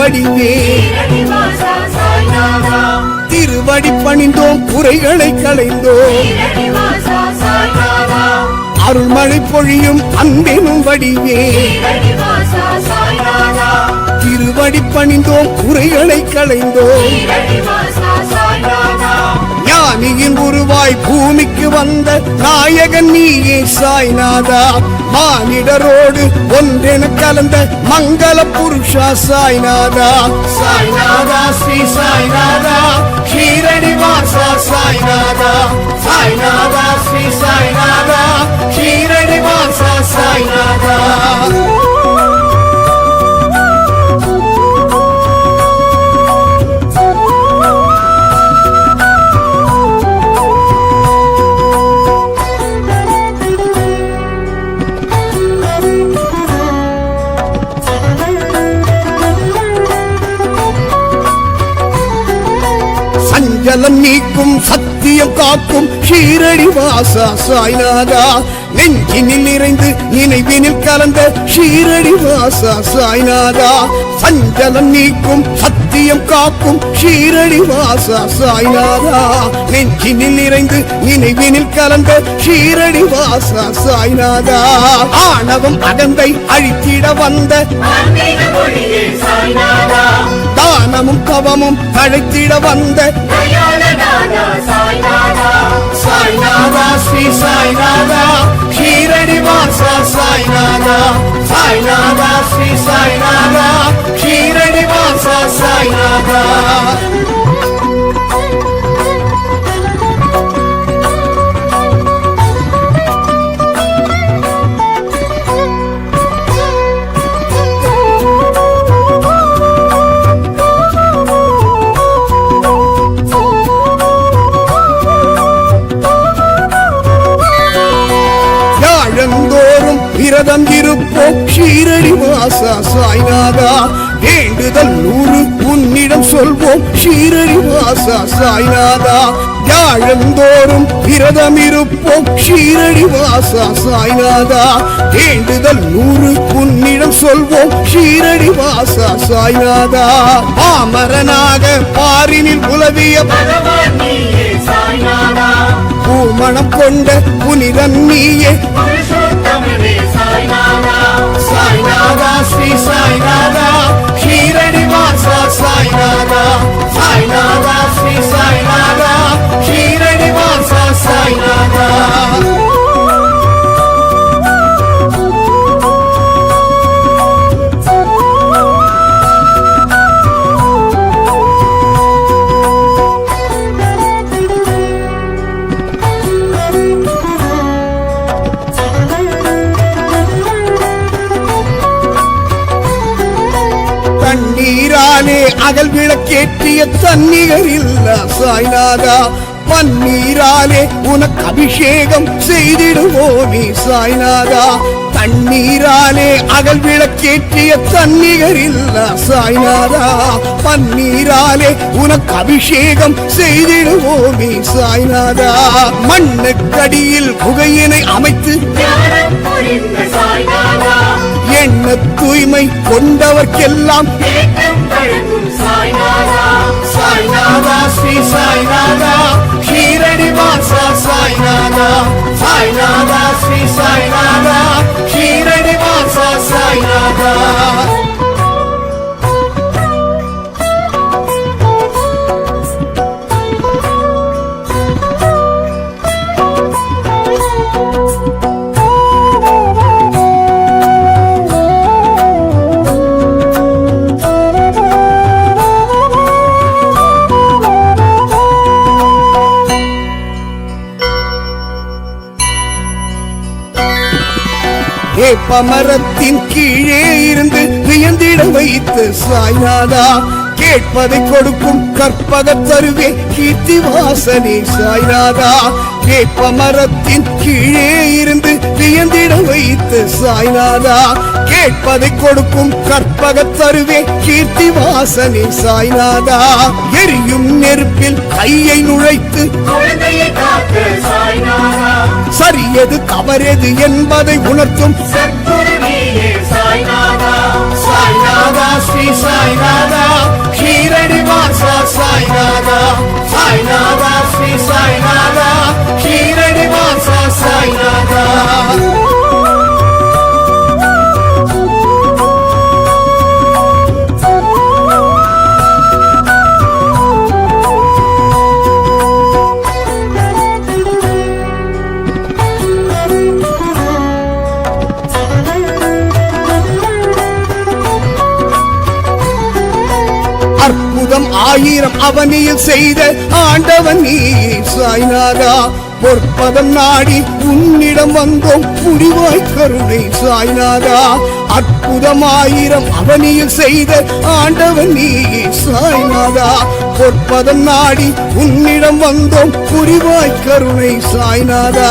வடிவே திருவடி பணிந்தோம் குறைகளை களைந்தோம் அருள்மழை பொழியும் அன்பெனும் வடிவே திருவடி பணிந்தோம் குறைகளை களைந்தோம் ஞானியின் உருவாய் பூமிக்கு வந்த நாயகன் நீயே சாய்நாதா மானிடரோடு ஒன்றென கலந்த மங்கள புருஷா சாய்நாதா சாய்நாதா ஸ்ரீ சாய்நாதா ஷீரடி வாசா சாய்நாதா சாய்நாதா ஸ்ரீ சாய்நாதா ஷீரடி வாசா சாய்நாதா சஞ்சலம் நீக்கும் சத்தியம் காக்கும் ஷீரடி வாசா சாய்நாதா நெஞ்சினில் நிறைந்து நினைவினில் கலந்த ஷீரடி வாசா சாய்நாதா சஞ்சலம் நீக்கும் சத்தியம் காக்கும் ஷீரடி வாசா சாய்நாதா நெஞ்சினில் நிறைந்து நினைவினில் கலந்த ஷீரடி வாசா சாய்நாதா ஆணவம் அகந்தை அழித்திட வந்த தானமும் கவமும் அழைத்திட வந்த சாய்நாதா ஸ்ரீ சாய்நாதா ஷீரடி வாசா சாய்நாதா சாய்நாதா ஸ்ரீ சாய்நாதா ஷீரடி வாசா சாய்நாதா விரதம் இருப்போம் ஷீரடி வாசா சாய்நாதா வேண்டுதல் 100 உன்னிடம் சொல்வோம் ஷீரடி வாசா சாய்நாதா வியாழந்தோறும் விரதம் இருப்போம் ஷீரடி வாசா சாய்நாதா வேண்டுதல் 100 உன்னிடம் சொல்வோம் ஷீரடி வாசா சாய்நாதா பாமரனாக பாரினில் உலவிய பகவான் நீயே சாய்நாதா பூமணம் கொண்ட புனிதன் நீயே சாய்நாதா ஸ்ரீ சாய்நாதா ஷீரடி வாசா சாய்நாதா சாய்நாதா ஸ்ரீ சாய்நாதா ஷீரடி வாசா சாய்நாதா தண்ணீராலே அகல் விளக்கேற்றிய தன்னிகர் இல்ல சாய்நாதா பன்னீராலே உனக்கு அபிஷேகம் செய்திடுவோமே சாய்நாதா தண்ணீராலே அகல் விளக்கேற்றிய தன்னிகர் இல்ல சாய்நாதா பன்னீராலே உனக்கு அபிஷேகம் செய்திடுவோமே சாய்நாதா மண்ணுக்கடியில் புகையினை அமைத்து எண்ண தூய்மை கொண்டவர்க்கெல்லாம் சாய்நாதா ஸ்ரீ சாய்நாதா ஷீரடி வாசா சாய்நாதா சாய்நாதா ஸ்ரீ சாய்நாதா ஷீரடி வாசா சாய்நாதா வேப்பமரத்தின் கீழே இருந்து வியந்திட வைத்து சாய்நாதா கேட்பதை கொடுக்கும் கற்பக தருவே கீர்த்தி வாசனே சாய்நாதா வேப்பமரத்தின் கீழே இருந்து வியந்திட வைத்து சாய்நாதா கேட்பதை கொடுக்கும் கற்பக தருவே கீர்த்தி வாசனே சாய்நாதா எரியும் நெருப்பில் கையை நுழைத்து சரியது தவறெது என்பதை உணர்த்தும் சாய்நாதா சாய்நாதா ஸ்ரீ சாய்நாதா ஷீரடி வாசா சாய்நாதா சாய்நாதா ஸ்ரீ சாய்நாதா ஷீரடி வாசா சாய்நாதா அற்புதம் ஆயிரம் அவனியில் செய்த ஆண்டவன் நீ சாய்நாதா பொற்பதம் நாடி உன்னிடம் வந்தோம் புரிவாய் கருணை சாய்நாதா அற்புதம் ஆயிரம் அவனியில் செய்த ஆண்டவன் நீ சாய்நாதா பொற்பதம் நாடி உன்னிடம் வந்தோம் புரிவாய் கருணை சாய்நாதா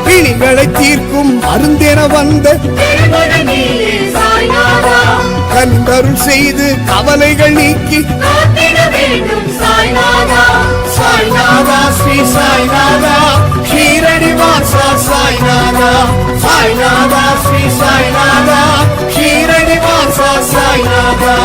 பிணிகளை தீர்க்கும் மருந்தென வந்த கண்கருள் செய்து கவலைகள் நீக்கி சாய்நாதா ஸ்ரீ சாய்நாதா ஷீரடி வாசா சாய்நாதா சாய்நாதா ஸ்ரீ சாய்நாதா ஷீரடி வாசா சாய்நாதா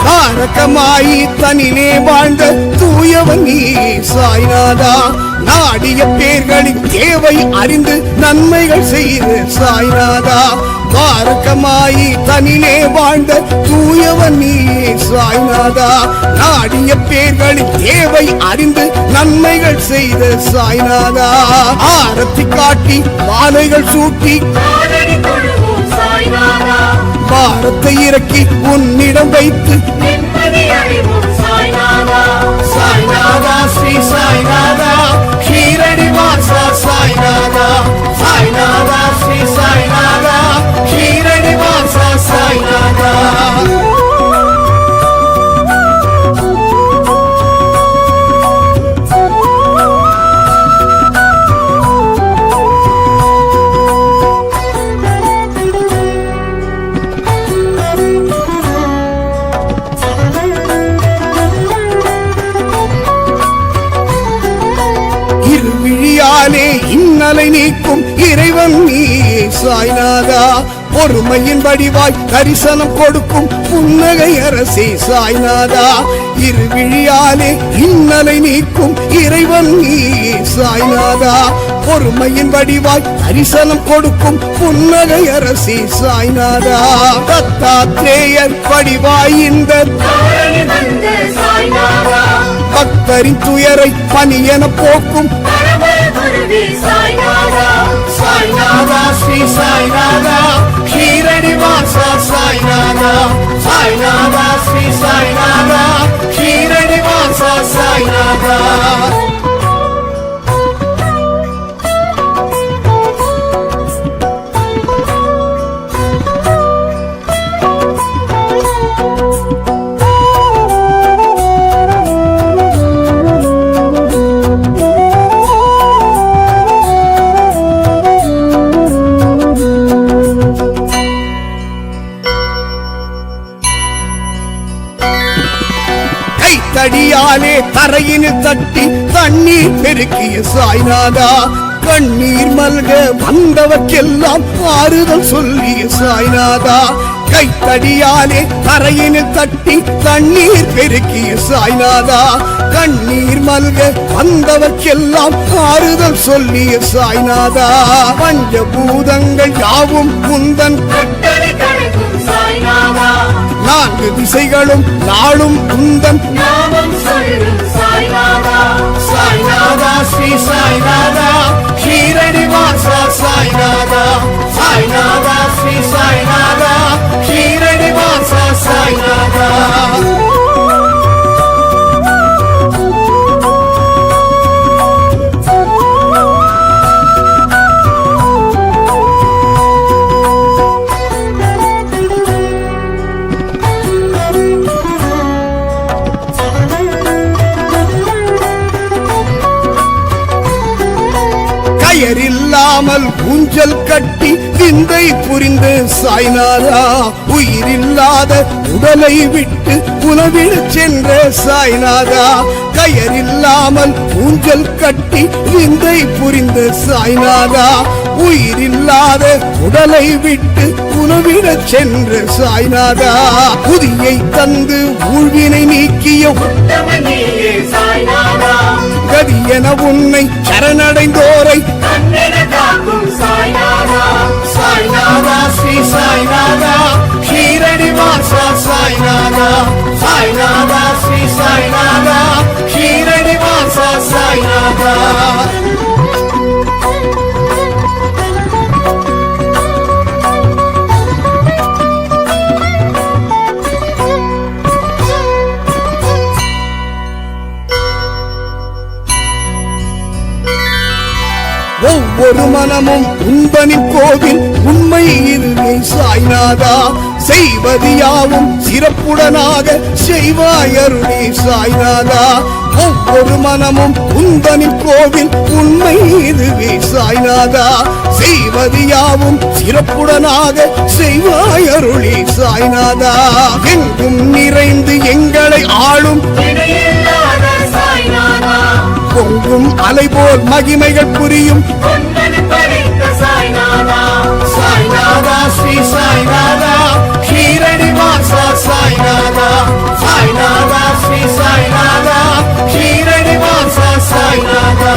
தாரகமாயி தனிலே வாழ்ந்த தூயவன் நீ சாய்நாதா நாடிய பேர்களின் தேவை அறிந்து நன்மைகள் செய்து சாய்நாதா தாரகமாயி தனிலே வாழ்ந்த தூயவன் நீ சாய்நாதா நாடிய பேர்களின் தேவை அறிந்து நன்மைகள் செய்த சாய்நாதா ஆரத்தி காட்டி மாலைகள் சூட்டி பாரத்தை இறக்கி உன்னிடம் வைத்து சாய்நாதா ஸ்ரீ சாய்நாதா ஷீரடி வாசா சாய்நாதா சாய்நாதா ஸ்ரீ சாய்நாதா ஷீரடி வாசா சாய்நாதா இன்னலை நீக்கும் இறைவன் நீ சாய்நாதா பொறுமையின் வடிவாய் தரிசனம் கொடுக்கும் புன்னகை அரசே சாய்நாதா இருவிழியாலே இன்னலை நீக்கும் இறைவன் நீ சாய்நாதா பொறுமையின் வடிவாய் தரிசனம் கொடுக்கும் புன்னகை அரசே சாய்நாதா தத்தாத்ரேயர் வடிவாய் இந்த பக்தரின் துயரை பணியென போக்கும் சாய்நாதா ஸ்ரீ சாய்நாதா ஷீரடி வாசா சாய்நாதா சாய்நாதா ஸ்ரீ சாய்நாதா ஷீரடி வாசா சாய்நாதா தடியாலே தரையினில் தட்டி தண்ணீர் பெருக்கிய சாய்நாதா கண்ணீர் மல்க வந்தவர்க்கெல்லாம் ஆறுதல் சொல்லிய சாய்நாதா கைத்தடியாலே தரையினில் தட்டி தண்ணீர் பெருக்கிய சாய்நாதா கண்ணீர் மல்க வந்தவர்க்கெல்லாம் ஆறுதல் சொல்லிய சாய்நாதா பஞ்சபூதங்கள் யாவும் முந்தன் நான்கு திசைகளும் நாளும் குந்தன் சாய்நாதா ஸ்ரீ சாய்நாதா ஷீரடி வாசா சாய்நாதா சாய்நாதா ஸ்ரீ சாய்நாதா ஷீரடி வாசா சாய்நாதா கட்டி விந்தை புரிந்து சாய்நாதா உயிரில்லாத உடலை விட்டு உணவிடச் சென்ற சாய்நாதா கயரில்லாமல் ஊஞ்சல் கட்டி விந்தை புரிந்த சாய்நாதா உயிரில்லாத உடலை விட்டு உணவிடச் சென்ற சாய்நாதா புதியை தந்து ஊழ்வினை நீக்கிய கதியென உன்னை சரணடைந்தோரை சாய்நாதா ஸ்ரீ சாய்நாதா ஷீரடி வாசா சாய்நாதா சாய்நாதா ஸ்ரீ சாய்நாதா ஷீரடி வாசா சாய்நாதா ஒவ்வொரு மனமும் உன்பனின் கோவில் உண்மை இதுவே சாய்நாதா செய்வது யாவும் சிறப்புடனாக செய்வாய் அருளே சாய்நாதா ஒவ்வொரு மனமும் உன்பனின் கோவில் உண்மை இதுவே சாய்நாதா செய்வது யாவும் சிறப்புடனாக செய்வாய் அருளே சாய்நாதா எங்கும் நிறைந்து எங்களை ஆளும் பொங்கும் அலை போல் மகிமைகள் புரியும் சாய்நாதா ஸ்ரீ சாய்நாதா ஷீரடி வாசா சாய்நாதா சாய்நாதா ஸ்ரீ சாய்நாதா ஷீரடி வாசா சாய்நாதா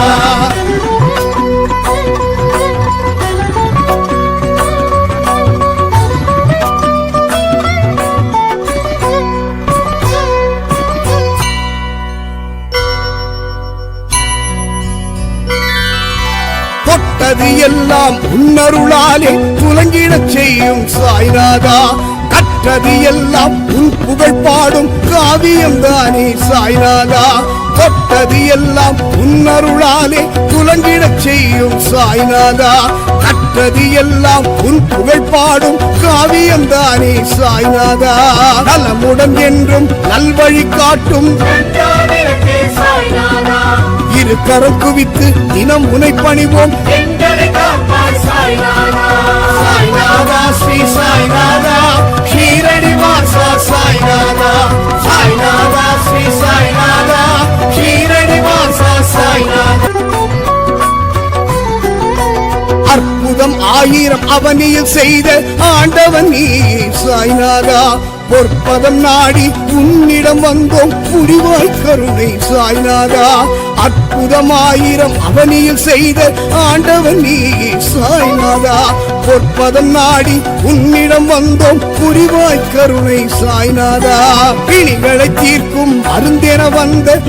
தொட்டது எல்லாம் உன்னருளாலே துலங்கிடச் செய்யும் சாய்நாதா கற்றது எல்லாம் உன் புகழ் பாடும் காவியம் தானே சாய்நாதா தொட்டது எல்லாம் உன்னருளாலே துலங்கிடச் செய்யும் சாய்நாதா கற்றது எல்லாம் உன் புகழ் பாடும் காவியம் தானே சாய்நாதா நலமுடன் என்றும் நல்வழி காட்டும் இரு கரம் குவித்து தினம் உனை பணிவோம் சாய்நாதா ஸ்ரீ சாய்நாதா ஷீரடி வாசா சாய்நாதா சாய்நாதா ஸ்ரீ சாய்நாதா ஷீரடி வாசா சாய்நாதா அற்புதம் ஆயிரம் அவனியில் செய்த ஆண்டவன் நீ சாய்நாதா பொற்பதம் நாடி உன்னிடம் வந்தோம் புரிவாய் கருணை சாய்நாதா அற்புதமாயிரம் அவனியில் செய்த ஆண்டவன் நீ சாய்நாதா பொற்பதம் நாடி உன்னிடம் வந்தோம் புரிவாய் கருணை சாய்நாதா பிணிகளை தீர்க்கும் அருந்தென வந்த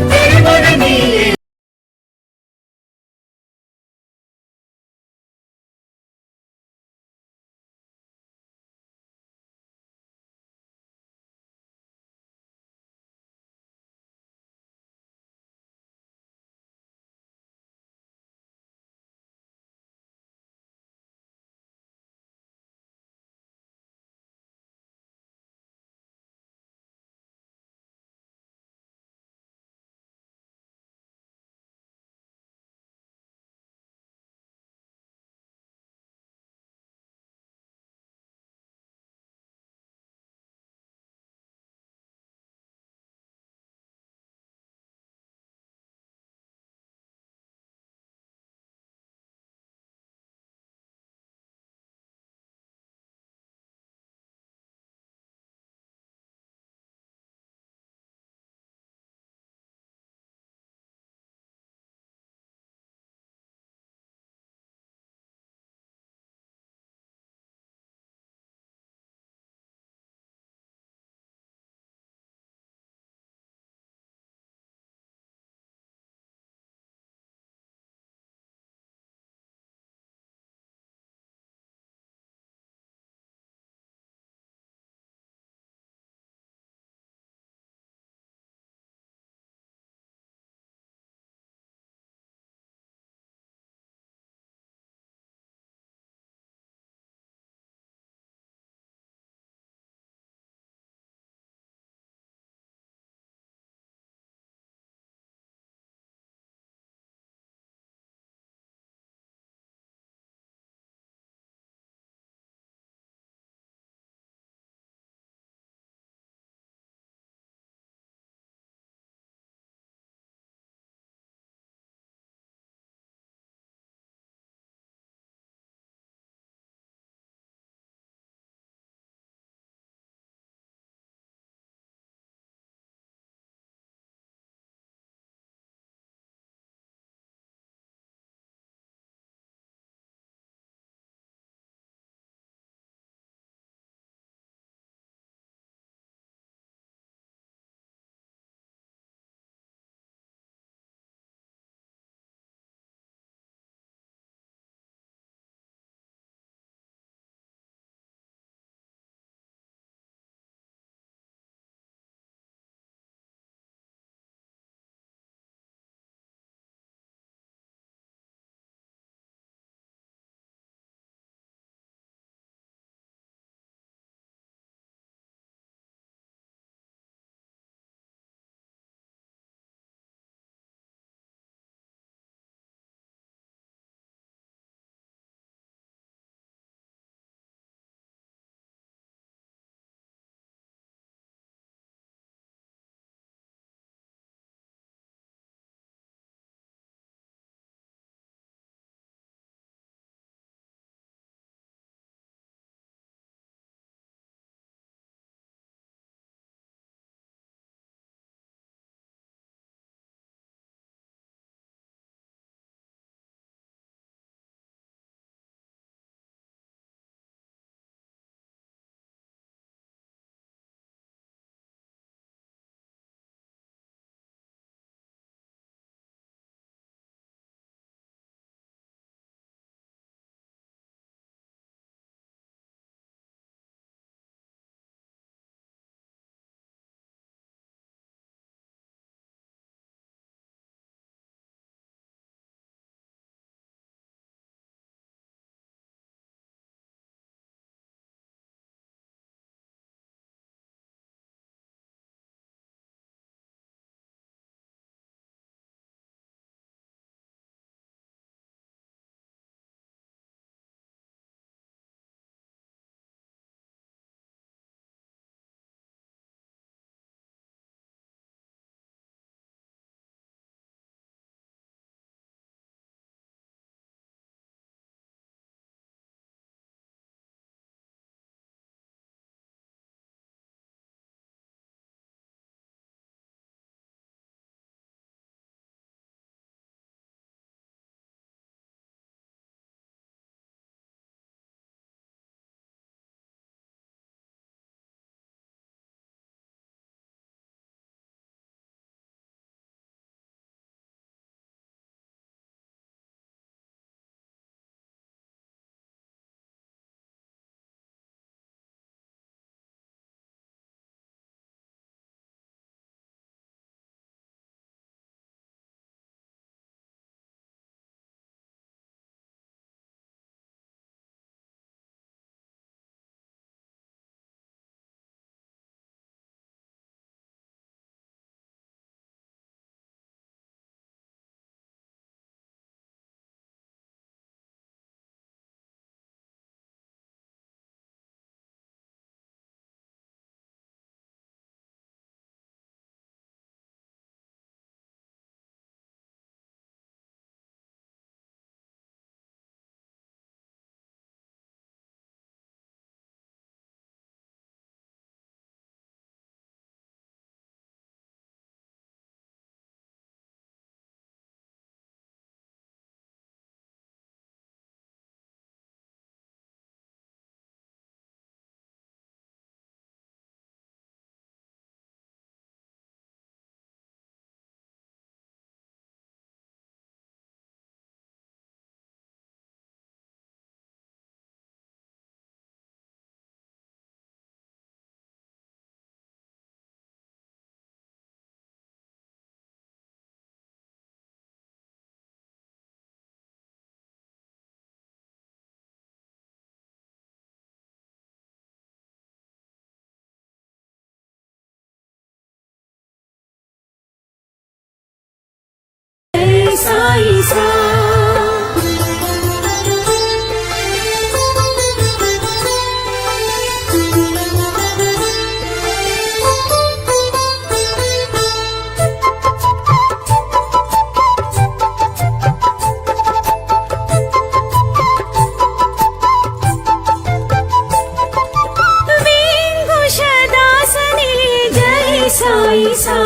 सा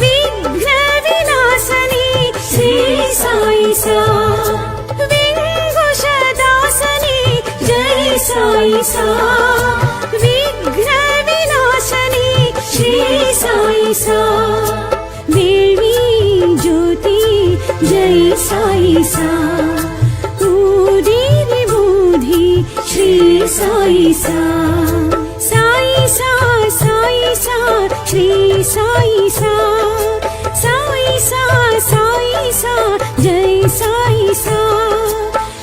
विघ्न विनाशनी श्री साई सा विघ्नदासनी जय साई सा विघ्न विनाशनी श्री साई सा देवी ज्योति जय साई सा श्री साई सा साई सा साई सा श्री साई सा साई सा साई सा जय साई सा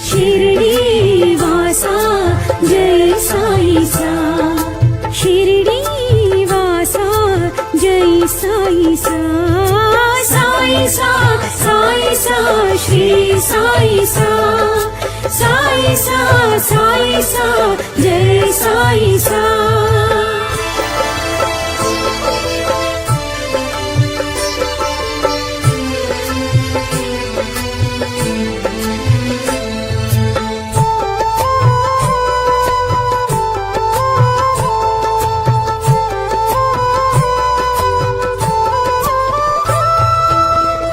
शिरडी वासा जय साई सा शिरडी वासा जय साई सा साई सा साई सा श्री साई सा साई सा साई सा जय साई सा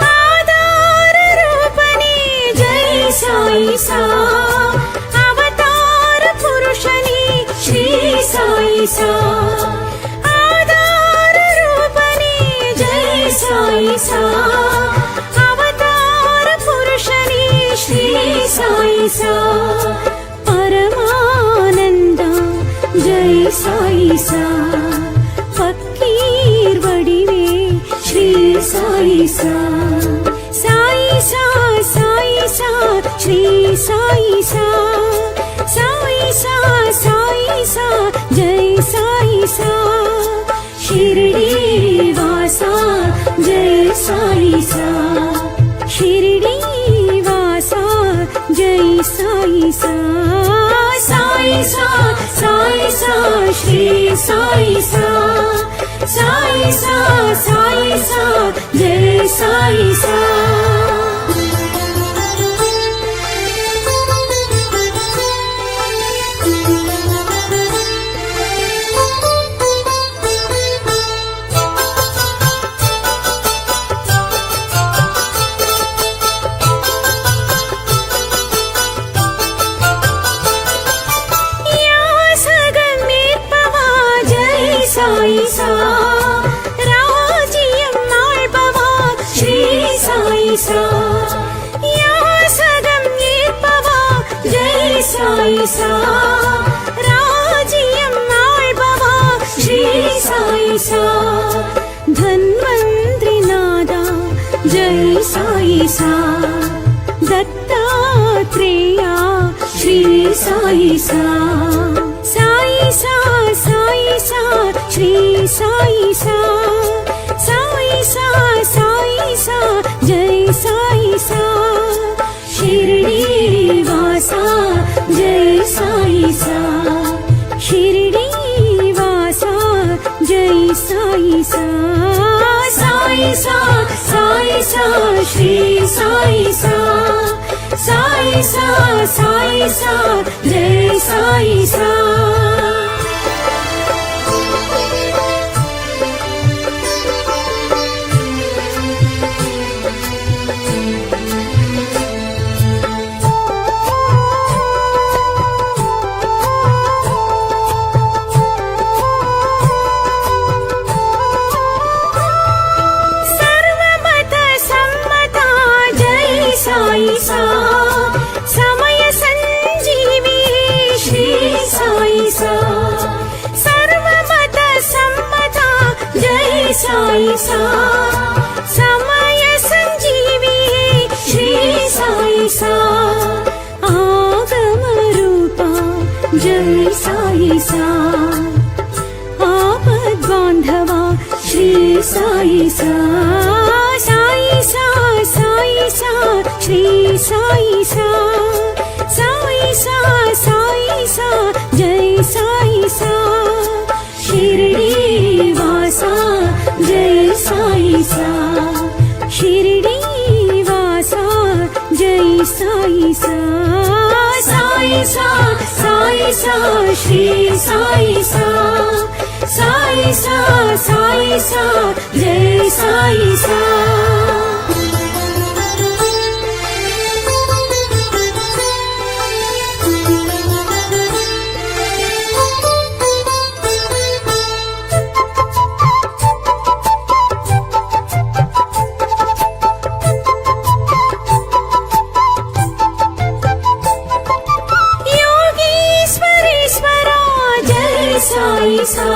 आधार रूपनी जय साई सा साई सा आधार रूपनी जय साई सा अवतार पुरुषनी श्री साई सा परमानंद जय साई सा फकीर वडिवे श्री साई सा साई सा साई सा श्री साई सा साई सा साई सा जय साई सा शिरडी वासा जय साई सा शिरडी वासा जय साई सा साई सा साई सा श्री साई सा साई सा साई सा जय साई सा साई सा राजियम आळ्बवा श्री साई सा या सदम येपवा जय साई सा राजियम आळ्बवा श्री साई सा धन्वंतरि नादा जय साई सा दत्तात्रेया श्री साई सा साई सा साई सा श्री साई सा साई सा साई सा जय साई सा शिरडी वासा जय साई सा शिरडी वासा जय साई सा साई सा साई सा श्री साई सा साई सा साई सा जय साई सा साई सा समय संजीवी श्री साई सा सर्वमत सम्मता जय साई सा समय संजीवी श्री साई सा आगम रूपा जय साई सा आपद बांधवा श्री साई सा साई सा साई सा श्री साई सा साई सा साई सा जय साई सा शिरडी वासा जय साई सा शिरडी वासा जय साई सा साई सा साई सा श्री साई सा సాయి సా సాయి సా జై సాయి సా సాయి సా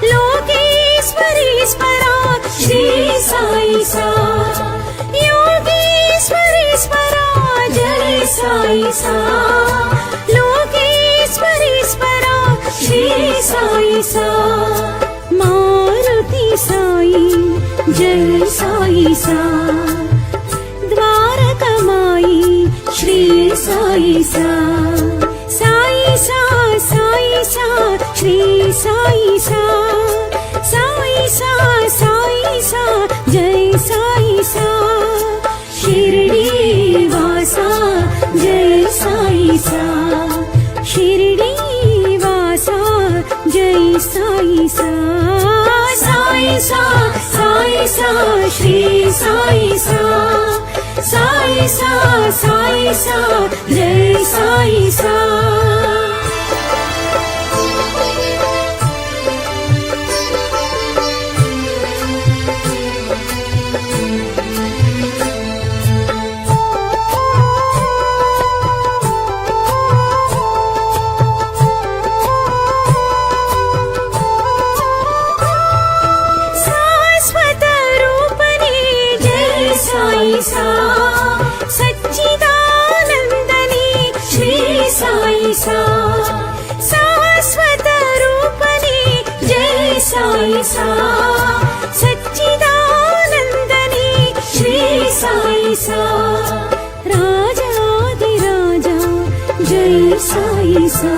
లోకేశ్వరీశ్వరా శ్రీ సాయి సా యోగేశ్వరీశ్వరా జై సాయి సా లోకేశ్వరీశ్వరా శ్రీ సాయి సా మారుతి సాయి జై సాయి సా ద్వారకమాయి శ్రీ సాయి సా సాయి సా సాయి సా శ్రీ సాయి సా సాయి సా సాయి సా జై సాయి సా షిరిడి వాసా జై సాయి సా షిరిడి వాసా జై సాయి సా సాయి సా సాయి సా శ్రీ సాయి సా సాయి సా సాయి సా జై సాయి సా సచ్చిదానందని శ్రీ సాయి సా శాశ్వత రూపని జై సాయి సా సచ్చిదానందని శ్రీ సాయి సా రాజాదిరాజా జై సాయి సా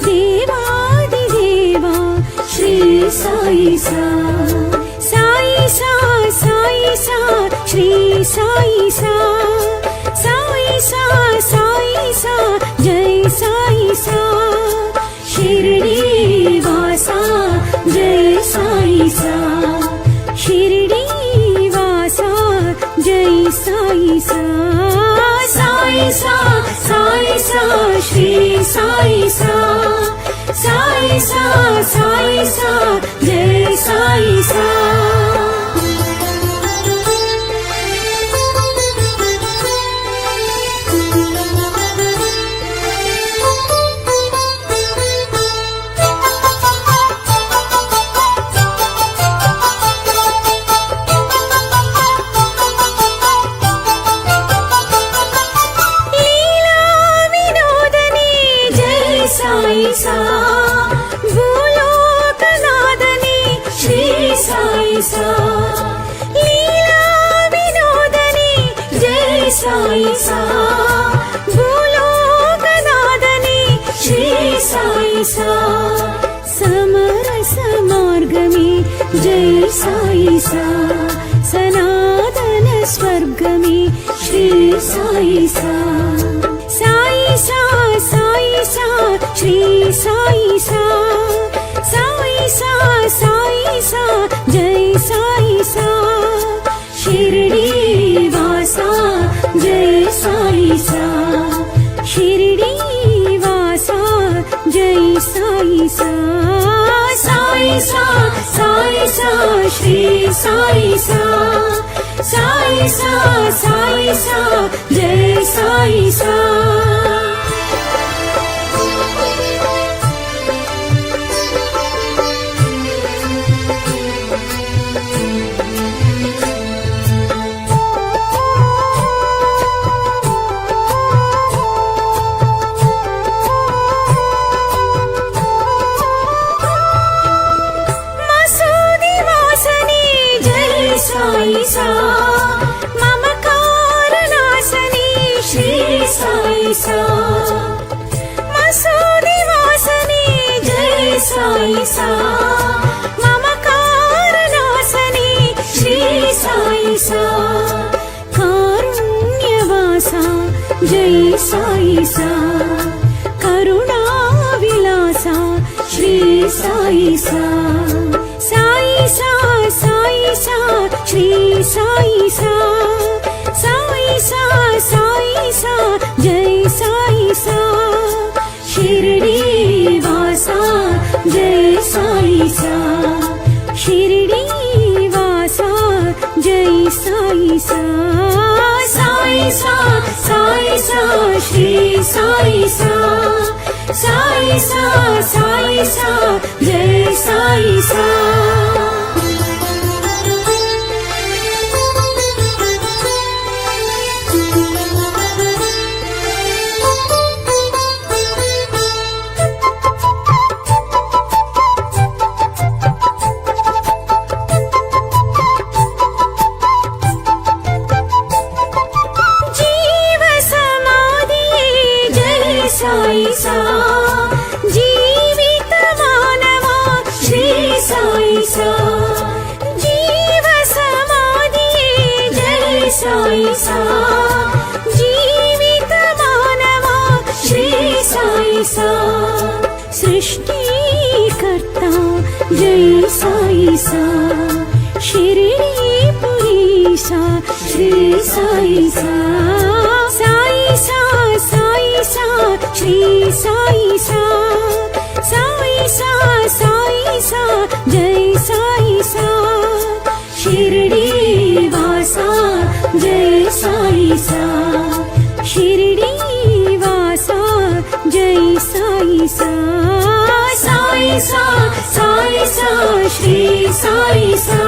దేవాదిదేవా శ్రీ సాయి సా సాయి సా సాయి సా శ్రీ సాయి సా సాయి సా సాయి సా జై సాయి సా షిరిడి వాసా జై సాయి సా షిరిడి వాసా జై సాయి సా సాయి సా సాయి సా శ్రీ సాయి సా సాయి సా సాయి సా జై సాయి సా సాయి సా భూలోకనాథని శ్రీ సాయి సా లీలా వినోదని జై సాయి సా భూలోకనాథని శ్రీ సాయి సా సమరస మార్గమే జై సాయి సా సనాతన స్వర్గమే శ్రీ సాయి సా సాయి సా సాయి సా శ్రీ సాయి సా సాయి సా సాయి సా జై సాయి సా షిరిడి వాసా జై సాయి సా షిరిడి వాసా జై సాయి సా సాయి సా సాయి సా శ్రీ సాయి సా సాయి సా సాయి సా జై సాయి సా సాయి సా మమకారనాశని శ్రీ సాయి సా మసూది వాసని జై సాయి సా మమకారనాశని శ్రీ సాయి సా కారుణ్యవాస జై సాయి సా కరుణా విలాస శ్రీ సాయి సా సాయి సా సాయి సా శ్రీ సాయి సా సాయి సా సాయి సా జై సాయి సా షిరిడి వాసా జై సాయి సా షిరిడి వాసా జై సాయి సా సాయి సా సాయి సా శ్రీ సాయి సా సాయి సా సాయి సా జై సాయి సా సాయి సా జీవిత మానవా శ్రీ సాయి సా జీవ సమాధి జై సాయి సా జీవిత మానవా శ్రీ సాయి సా సృష్టికర్త జై సాయి సా షిరిడి పురీసా శ్రీ సాయి సా సాయి సా సాయి సా శ్రీ సాయి సా సాయి సా సాయి సా జై సాయి సా షిరిడి వాసా జై సాయి సా షిరిడి వాసా జై సాయి సా సాయి సా సాయి సా శ్రీ సాయి సా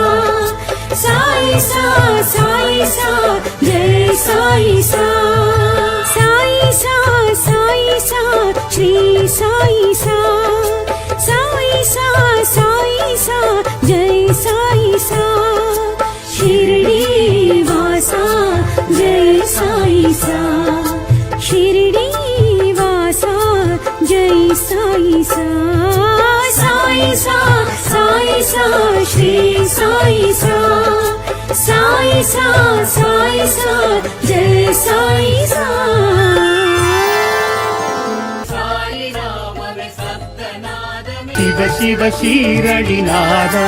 సాయి సా సాయి సా జై సాయి సా సాయి సా సాయి సా శ్రీ సాయి సా సాయి సా సాయి సా జై సాయి సా షిరిడి వాసా జై సాయి సా షిరిడి వాసా జై సాయి సా సాయి సా సాయి సా శ్రీ సాయి సా సాయి సా సాయి సా జై సాయి సా శివ శివ శీరడినాదా